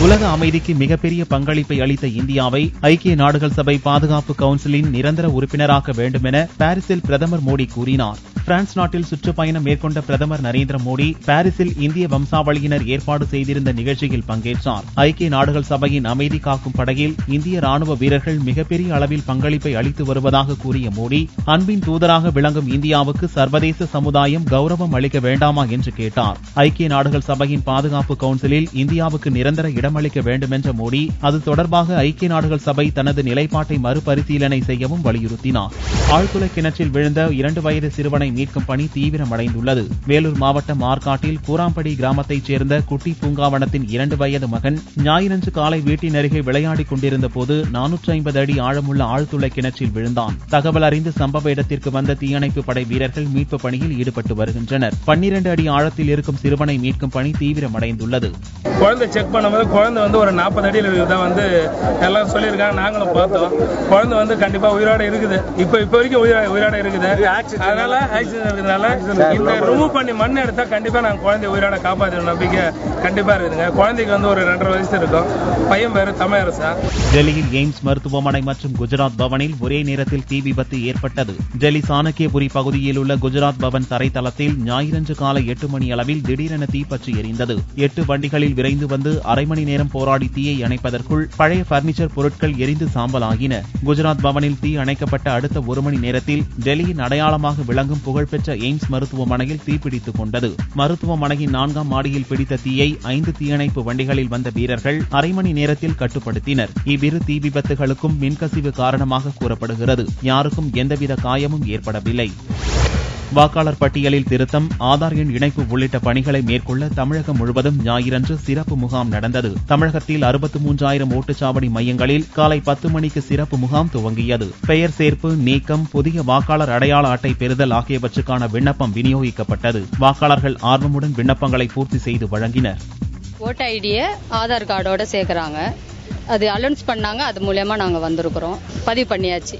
உலக அமைதிக்கு மிகப்பெரிய பங்களிப்பை அளித்த இந்தியாவை ஐக்கிய நாடுகள் சபை பாதுகாப்பு கவுன்சிலின் நிரந்தர உறுப்பினராக்க வேண்டும் என பாரிஸில் பிரதமர் மோடி கூறினார். பிரான்ஸ் நாட்டில் சுற்றுப்பயணம் மேற்கொண்ட பிரதமர் நரேந்திர மோடி பாரிஸில் இந்திய வம்சாவளியினர் ஏற்பாடு செய்திருந்த நிகழ்ச்சியில் பங்கேற்றார். ஐக்கிய நாடுகள் சபையின் அமைதி காக்கும் படையில் இந்திய ராணுவ வீரர்கள் மிகப்பெரிய அளவில் பங்களிப்பை அளித்து வருவதாக கூறிய மோடி, அன்பின் தூதராக விளங்கும் இந்தியாவுக்கு சர்வதேச சமுதாயம் கௌரவம் அளிக்க வேண்டாமா என்று கேட்டார். ஐக்கிய நாடுகள் சபையின் பாதுகாப்பு கவுன்சிலில் இந்தியாவுக்கு நிரந்தர இடமளிக்க வேண்டும் என்ற மோடி, அது தொடர்பாக ஐக்கிய நாடுகள் சபை தனது நிலைப்பாட்டை மறுபரிசீலனை செய்யவும் வலியுறுத்தினார். ஆழ்துளை கிணற்றில் விழுந்த 2 வயது சிறுவனை மீட்கும் பணி தீவிரமடைந்துள்ளது. வேலூர் மாவட்டம் ஆற்காட்டில் கூராம்படி கிராமத்தைச் சேர்ந்த குட்டி பூங்காவனத்தின் 2 வயது மகன் ஞாயிறன்று காலை வீட்டின் அருகே விளையாடிக் கொண்டிருந்த போது 450 அடி ஆழமுள்ள ஆழ்துளை கிணற்றில் விழுந்தான். தகவல் அறிந்து சம்பவ இடத்திற்கு வந்த தீயணைப்பு படை வீரர்கள் மீட்பு பணியில் ஈடுபட்டு வருகின்றனர். 12 அடி ஆழத்தில் இருக்கும் சிறுவனை மீட்கும் பணி தீவிரமடைந்துள்ளது. குழந்தை செக் பண்ணும்போது குழந்தை ஒரு 40 அடியில் தான் எல்லாம் சொல்லியிருக்காங்க. நாங்களும் பார்த்தோம். குழந்தை கண்டிப்பா உயிரோட இருக்குது. இப்ப வரைக்கும் உயிரோட இருக்குது. அதனால இந்த ரிமூவ் பண்ணி மண் எடுத்தா கண்டிப்பா நாங்க குழந்தை உயிரோட காப்பாற்ற நம்பிக்கை கண்டிப்பா இருக்குதுங்க. குழந்தைக்கு ஒரு 2.5 வயசு இருக்கும். பையன் பேரு தமிழரசா. டெல்லியில் எய்ம்ஸ் மருத்துவமனை மற்றும் குஜராத் பவனில் ஒரே நேரத்தில் தீ விபத்து ஏற்பட்டது. டெல்லி சாணக்கியபுரி பகுதியில் உள்ள குஜராத் பவன் தரைத்தளத்தில் ஞாயிறன்று காலை 8 மணி அளவில் திடீரென தீப்பற்றி எரிந்தது. 8 வண்டிகளில் விரைந்து வந்து அரை மணி நேரம் போராடி தீயை அணைப்பதற்குள் பழைய பர்னிச்சர் பொருட்கள் எரிந்து சாம்பலாகின. குஜராத் பவனில் தீ அணைக்கப்பட்ட அடுத்த 1 மணி நேரத்தில் டெல்லியின் அடையாளமாக விளங்கும் புகழ்பெற்ற எய்ம்ஸ் மருத்துவமனையில் தீப்பிடித்துக் கொண்டது. மருத்துவமனையின் 4ஆம் மாடியில் பிடித்த தீயை 5 தீயணைப்பு வண்டிகளில் வந்த வீரர்கள் அரை மணி நேரத்தில் கட்டுப்படுத்தினர். இவ்விரு தீ விபத்துகளுக்கும் மின்கசிவு காரணமாக கூறப்படுகிறது. யாருக்கும் எந்தவித காயமும் ஏற்படவில்லை. வாக்காளர் பட்டியலில் திருத்தம், ஆதார் எண் இணைப்பு உள்ளிட்ட பணிகளை மேற்கொள்ள தமிழகம் முழுவதும் ஞாயிறன்று சிறப்பு முகாம் நடந்தது. தமிழகத்தில் 63,000 ஓட்டுச்சாவடி மையங்களில் காலை 10 மணிக்கு சிறப்பு முகாம் துவங்கியது. பெயர் சேர்ப்பு, நீக்கம், புதிய வாக்காளர் அடையாள அட்டை பெறுதல் ஆகியவற்றுக்கான விண்ணப்பம் விநியோகிக்கப்பட்டது. வாக்காளர்கள் ஆர்வமுடன் விண்ணப்பங்களை பூர்த்தி செய்து வழங்கினர். ஓட்டு ஐடியை ஆதார் கார்டோட சேர்க்கிறாங்க. அது அலௌன்ஸ் பண்ணாங்க. அது மூலமா நாங்க வந்திருக்கிறோம். பதிவு பண்ணியாச்சு.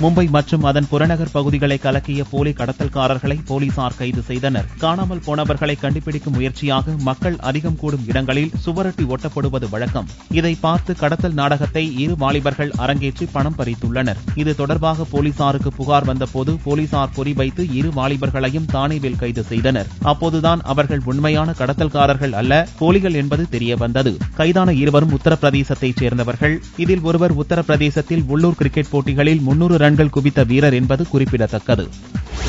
மும்பை மற்றும் அதன் புறநகர் பகுதிகளை கலக்கிய போலி கடத்தல்காரர்களை போலீசார் கைது செய்தனர். காணாமல் போனவர்களை கண்டுபிடிக்கும் முயற்சியாக மக்கள் அதிகம் கூடும் இடங்களில் சுவரொட்டி ஒட்டப்படுவது வழக்கம். இதை பார்த்து கடத்தல் நாடகத்தை 2 வாலிபர்கள் அரங்கேற்றி பணம் பறித்துள்ளனர். இது தொடர்பாக போலீசாருக்கு புகார் வந்தபோது போலீசார் குறிவைத்து 2 வாலிபர்களையும் தானேவில் கைது செய்தனர். அப்போதுதான் அவர்கள் உண்மையான கடத்தல்காரர்கள் அல்ல, போலிகள் என்பது தெரியவந்தது. கைதான 2வரும் உத்தரப்பிரதேசத்தைச் சேர்ந்தவர்கள். இதில் ஒருவர் உத்தரப்பிரதேசத்தில் உள்ளூர் கிரிக்கெட் போட்டிகளில் 300 ரன்கள் குவித்த வீரர் என்பது குறிப்பிடத்தக்கது.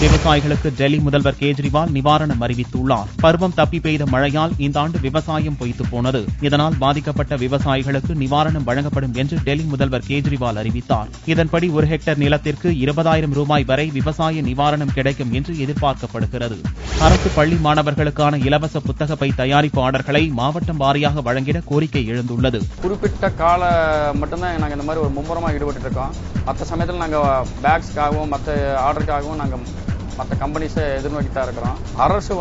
விவசாயிகளுக்கு டெல்லி முதல்வர் கேஜ்ரிவால் நிவாரணம் அறிவித்துள்ளார். பருவம் தப்பி பெய்த மழையால் இந்த ஆண்டு விவசாயம் பொய்த்து போனது. இதனால் பாதிக்கப்பட்ட விவசாயிகளுக்கு நிவாரணம் வழங்கப்படும் என்று டெல்லி முதல்வர் கேஜ்ரிவால் அறிவித்தார். இதன்படி 1 ஹெக்டேர் நிலத்திற்கு 20,000 ரூபாய் வரை விவசாய நிவாரணம் கிடைக்கும் என்று எதிர்பார்க்கப்படுகிறது. அரசு பள்ளி மாணவர்களுக்கான இலவச புத்தக பை தயாரிப்பு ஆர்டர்களை மாவட்டம் வாரியாக வழங்கிட கோரிக்கை எழுந்துள்ளது. குறிப்பிட்ட கால மட்டும்தான் நாங்கள் இந்த மாதிரி ஒரு மும்முரமாக ஈடுபட்டு இருக்கோம். மற்ற சமயத்தில் நாங்கள் பேக்ஸ்க்காகவும் மற்ற ஆர்டருக்காகவும் நாங்கள் மற்ற கம்பெனிஸை எதிர்நோக்கி தான் இருக்கிறோம். அரசு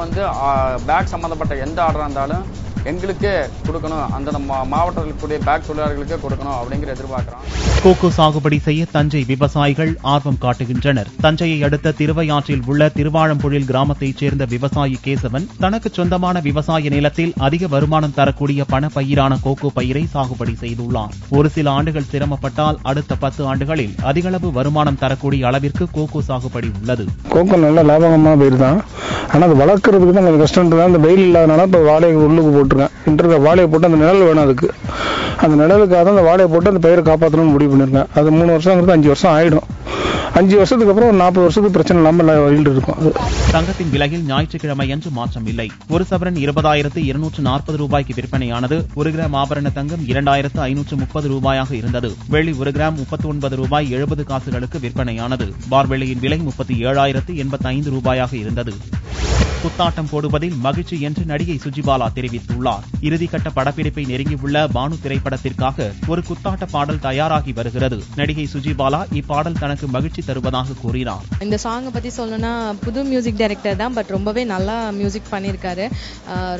பேக் சம்பந்தப்பட்ட எந்த ஆர்டராக இருந்தாலும் எங்களுக்கே கொடுக்கணும், அந்த மாவட்டத்திற்குரிய பேக் தொழிலாளர்களுக்கே கொடுக்கணும் அப்படிங்கிற எதிர்பார்க்கிறோம். கோகோ சாகுபடி செய்ய தஞ்சை விவசாயிகள் ஆர்வம் காட்டுகின்றனர். தஞ்சையை அடுத்த திருவையாற்றில் உள்ள திருவாழம்பொழில் கிராமத்தைச் சேர்ந்த விவசாயி கேசவன் தனக்கு சொந்தமான விவசாய நிலத்தில் அதிக வருமானம் தரக்கூடிய பணப்பயிரான கோகோ பயிரை சாகுபடி செய்துள்ளார். ஒரு சில ஆண்டுகள் சிரமப்பட்டால் அடுத்த 10 ஆண்டுகளில் அதிகளவு வருமானம் தரக்கூடிய அளவிற்கு கோகோ சாகுபடி உள்ளது. கோகோ நல்ல லாபகமான பயிர் தான். ஆனால் அது வளர்க்கறதுக்கு தான் கொஞ்சம் கஷ்டம். அந்த வெயில் இல்லாதனால இப்போ வாழையை உள்ளுக்கு போட்டுருக்கேன். வாழையை போட்டு அந்த நிழல் வேணும். அதுக்கு அந்த நிழலுக்காக தான் அந்த வாழையை போட்டு அந்த பயிரை காப்பாற்றணும்னு முடிவு பண்ணிருக்கேன். அது 3 வருஷங்கிறது 5 வருஷம் ஆயிடும். 5 வருஷத்துக்கு அப்புறம் 40 வருஷத்துக்கு பிரச்சனை இல்லாமல் வழியில் இருக்கும். தங்கத்தின் விலையில் ஞாயிற்றுக்கிழமை அன்று மாற்றம் இல்லை. ஒரு சவரன் 20,240 ரூபாய்க்கு விற்பனையானது. 1 கிராம் ஆபரண தங்கம் 2,530 ரூபாயாக இருந்தது. வெள்ளி 1 கிராம் 39 ரூபாய் 70 காசுகளுக்கு விற்பனையானது. பார் வெள்ளியின் விலை 37,085 ரூபாயாக இருந்தது. குத்தாட்டம் போடுவதில் மகிழ்ச்சி என்று நடிகை சுஜிபாலா தெரிவித்துள்ளார். இறுதிக்கட்ட படப்பிடிப்பை நெருங்கியுள்ள பானு திரைப்படத்திற்காக ஒரு குத்தாட்ட பாடல் தயாராகி வருகிறது. நடிகை சுஜிபாலா இப்பாடல் தனக்கு மகிழ்ச்சி தருவதாக கூறினார். இந்த சாங்கை பத்தி சொல்லணும்னா புது மியூசிக் டைரக்டர் தான், பட் ரொம்பவே நல்லா மியூசிக் பண்ணியிருக்காரு.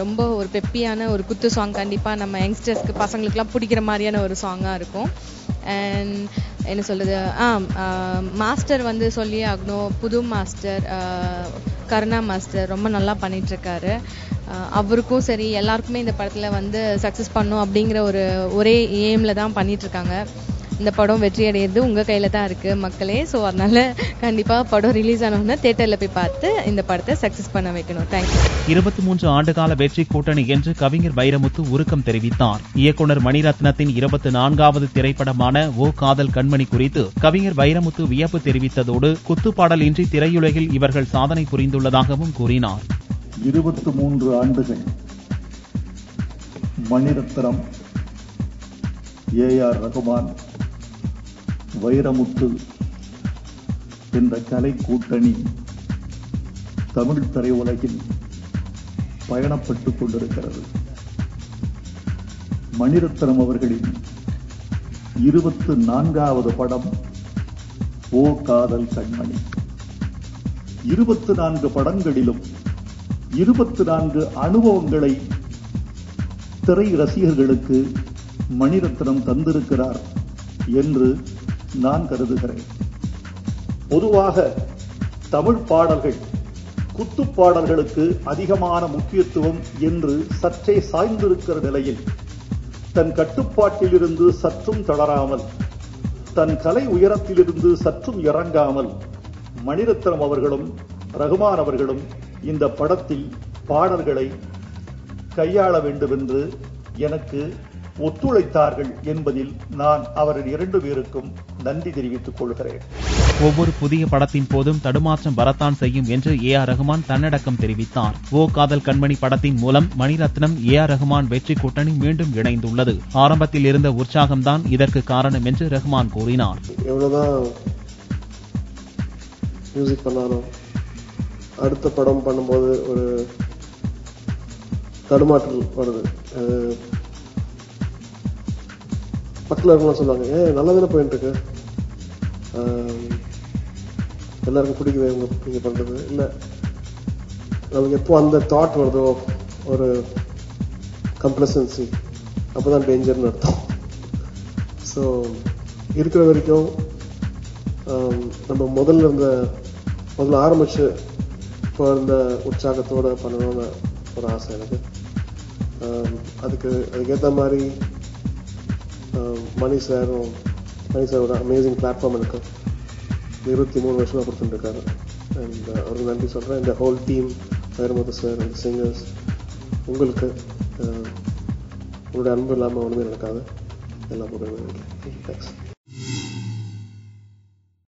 ரொம்ப ஒரு பெப்பியான ஒரு குத்து சாங். கண்டிப்பா நம்ம யங்ஸ்டர்ஸ்க்கு பசங்களுக்குலாம் பிடிக்கிற மாதிரியான ஒரு சாங்கா இருக்கும். அண்ட் என்ன சொல்றது, மாஸ்டர் சொல்லியே ஆகணும். புது மாஸ்டர் கருணா மாஸ்டர் ரொம்ப நல்லா பண்ணிட்டு இருக்காரு. அவருக்கும் சரி எல்லாருக்குமே இந்த படத்தில் வந்து சக்ஸஸ் பண்ணும் அப்படிங்கிற ஒரே எய்மில் தான் பண்ணிட்டு இருக்காங்க. இந்த படம் வெற்றி அடையிறது உங்கள் கையில் தான் இருக்குது மக்களே. ஸோ அதனால கண்டிப்பாக படம் ரிலீஸ் ஆனோன்னா தியேட்டரில் போய் பார்த்து இந்த படத்தை சக்ஸஸ் பண்ண வைக்கணும். தேங்க்யூ. 23 ஆண்டுகால வெற்றி கூட்டணி என்று கவிஞர் வைரமுத்து உருக்கம் தெரிவித்தார். இயக்குனர் மணிரத்னத்தின் 24வது திரைப்படமான ஓ காதல் கண்மணி குறித்து கவிஞர் வைரமுத்து வியப்பு தெரிவித்ததோடு குத்துப்பாடல் இன்றி திரையுலகில் இவர்கள் சாதனை புரிந்துள்ளதாகவும் கூறினார். 23 ஆண்டுகள் மணிரத்னம், ஏ.ஆர். ரகுமான், வைரமுத்து என்ற கலை கூட்டணி தமிழ் திரையுலகில் பயணப்பட்டுக் கொண்டிருக்கிறது. மணிரத்னம் அவர்களின் 24வது படம் ஓ காதல் கண்மணி. 24 படங்களிலும் 24 அனுபவங்களை திரை ரசிகர்களுக்கு மணிரத்னம் தந்திருக்கிறார் என்று நான் கருதுகிறேன். பொதுவாக தமிழ் பாடல்கள் குத்துப்பாடல்களுக்கு அதிகமான முக்கியத்துவம் என்று சற்றே சாய்ந்திருக்கிற நிலையில் தன் கட்டுப்பாட்டிலிருந்து சற்றும் தளராமல், தன் கலை உயரத்திலிருந்து சற்றும் இறங்காமல் மணிரத்னம் அவர்களும் ரகுமான் அவர்களும் இந்த படத்தில் பாடல்களை கையாள வேண்டும் என்று எனக்கு ஒத்துழைத்தார்கள் என்பதில் நான் அவர்கள் 2 பேருக்கும் நன்றி தெரிவித்துக் கொள்கிறேன். ஒவ்வொரு புதிய படத்தின் போதும் தடுமாற்றம் வரத்தான் செய்யும் என்று ஏ.ஆர். ரகுமான் தன்னடக்கம் தெரிவித்தார். ஓ காதல் கண்மணி படத்தின் மூலம் மணிரத்னம், ஏ.ஆர். ரகுமான் வெற்றி கூட்டணி மீண்டும் இணைந்துள்ளது. ஆரம்பத்தில் இருந்த உற்சாகம்தான் இதற்கு காரணம் என்று ரகுமான் கூறினார். எவ்வளவுதான் மியூசிக் பண்ணாலும் அடுத்த படம் பண்ணும்போது ஒரு தடுமாற்றல் வருது. பக்கத்தில் இருக்கலாம் சொல்லுவாங்க, நல்லா தானே போயிட்டு இருக்கு, எல்லாருக்கும் பிடிக்குது நீங்க பண்றது இல்லை. நமக்கு எப்போ அந்த தாட் வருதோ ஒரு கம்ப்ளசன்சி, அப்போதான் டேஞ்சர்னு அர்த்தம். ஸோ இருக்கிற வரைக்கும் நம்ம முதல்ல ஆரம்பிச்சு இப்போ இந்த உற்சாகத்தோட பண்ணணும்னு ஒரு ஆசை எனக்கு. அதுக்கேற்ற மாதிரி மணி சாரோட அமேசிங் பிளாட்ஃபார்ம் எனக்கு 23 வருஷமாக கொடுத்துட்டு இருக்காரு. அண்ட் அவருக்கு நன்றி சொல்கிறேன். இந்த ஹோல் டீம், வைரமுத்து சார், அந்த சிங்கர்ஸ், உங்களுக்கு உங்களுடைய அன்பு இல்லாமல் ஒன்றுமே நடக்காது. எல்லாம் தேங்க்ஸ்.